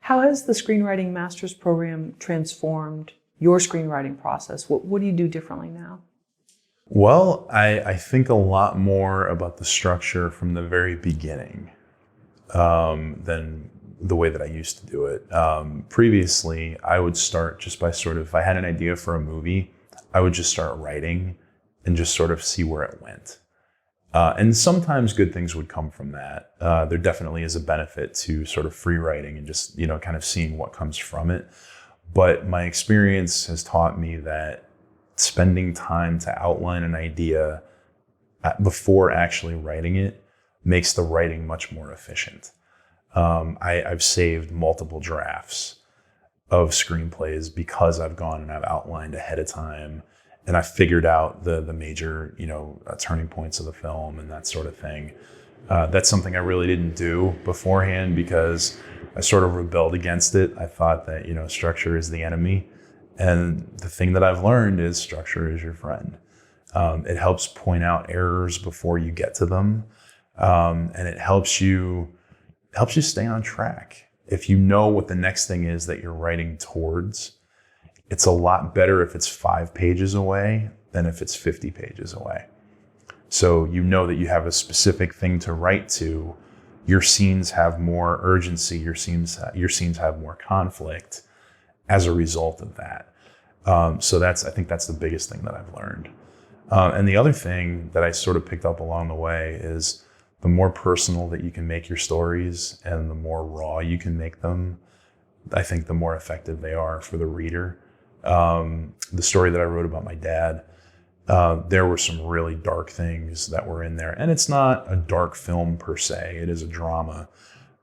How has the Screenwriting Master's Program transformed your screenwriting process? What do you do differently now? Well, I think a lot more about the structure from the very beginning than the way that I used to do it. Previously, I would start just by if I had an idea for a movie, I would just start writing and just sort of see where it went. And sometimes good things would come from that. There definitely is a benefit to sort of free writing and just, kind of seeing what comes from it. But my experience has taught me that spending time to outline an idea before actually writing it makes the writing much more efficient. I've saved multiple drafts of screenplays because I've gone and I've outlined ahead of time and I figured out the major, turning points of the film and that sort of thing. That's something I really didn't do beforehand because I sort of rebelled against it. I thought that, structure is the enemy. And the thing that I've learned is structure is your friend. It helps point out errors before you get to them. And it helps you stay on track. If you know what the next thing is that you're writing towards, it's a lot better if it's 5 pages away than if it's 50 pages away. So you know that you have a specific thing to write to. Your scenes have more urgency. Your scenes have more conflict as a result of that. So I think that's the biggest thing that I've learned. And the other thing that I sort of picked up along the way is the more personal that you can make your stories and the more raw you can make them, I think the more effective they are for the reader. The story that I wrote about my dad, there were some really dark things that were in there. And it's not a dark film per se, it is a drama.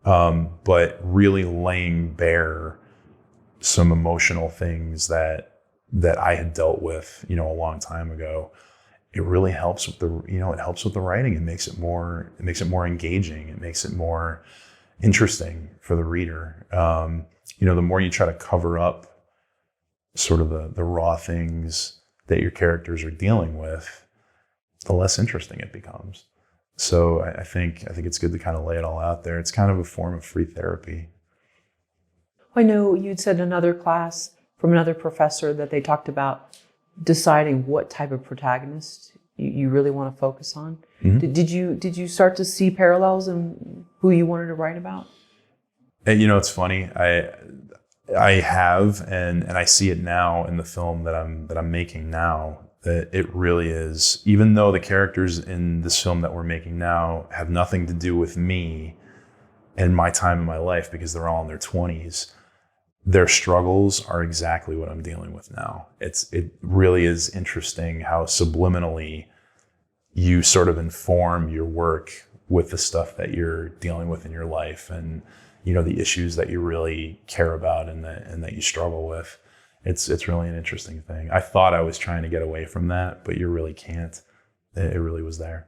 But really laying bare some emotional things that I had dealt with, a long time ago. It really helps with the writing. It makes it more engaging. It makes it more interesting for the reader. The more you try to cover up sort of the raw things that your characters are dealing with, the less interesting it becomes. So I think it's good to kind of lay it all out there. It's kind of a form of free therapy. I know you'd said in another class from another professor that they talked about deciding what type of protagonist you really want to focus on. Mm-hmm. Did you start to see parallels in who you wanted to write about? And, it's funny. I have, and I see it now in the film that I'm making now, that it really is, even though the characters in this film that we're making now have nothing to do with me and my time in my life because they're all in their 20s, their struggles are exactly what I'm dealing with now. It really is interesting how subliminally you sort of inform your work with the stuff that you're dealing with in your life and the issues that you really care about and that you struggle with. It's really an interesting thing. I thought I was trying to get away from that, but you really can't. It really was there.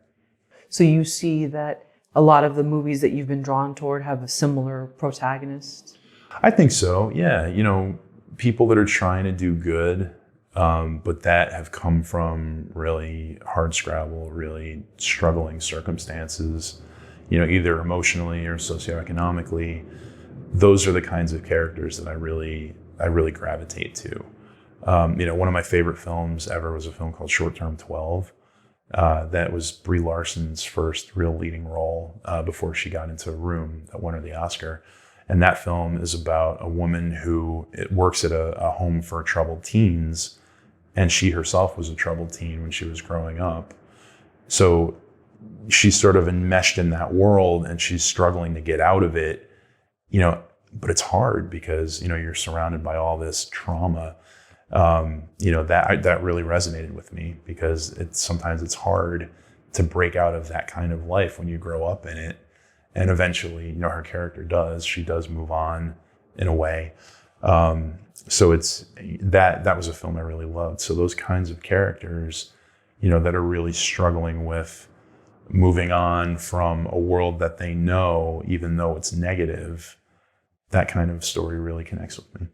So you see that a lot of the movies that you've been drawn toward have a similar protagonist? I think so, yeah. People that are trying to do good, but that have come from really hardscrabble, really struggling circumstances, either emotionally or socioeconomically. Those are the kinds of characters that I really gravitate to. One of my favorite films ever was a film called Short Term 12. That was Brie Larson's first real leading role before she got into Room that won her the Oscar. And that film is about a woman who works at a home for troubled teens, and she herself was a troubled teen when she was growing up. So she's sort of enmeshed in that world and she's struggling to get out of it, but it's hard because, you're surrounded by all this trauma. That really resonated with me because sometimes it's hard to break out of that kind of life when you grow up in it. And eventually, her character does. She does move on in a way. So it's that was a film I really loved. So those kinds of characters, that are really struggling with moving on from a world that they know, even though it's negative, that kind of story really connects with me.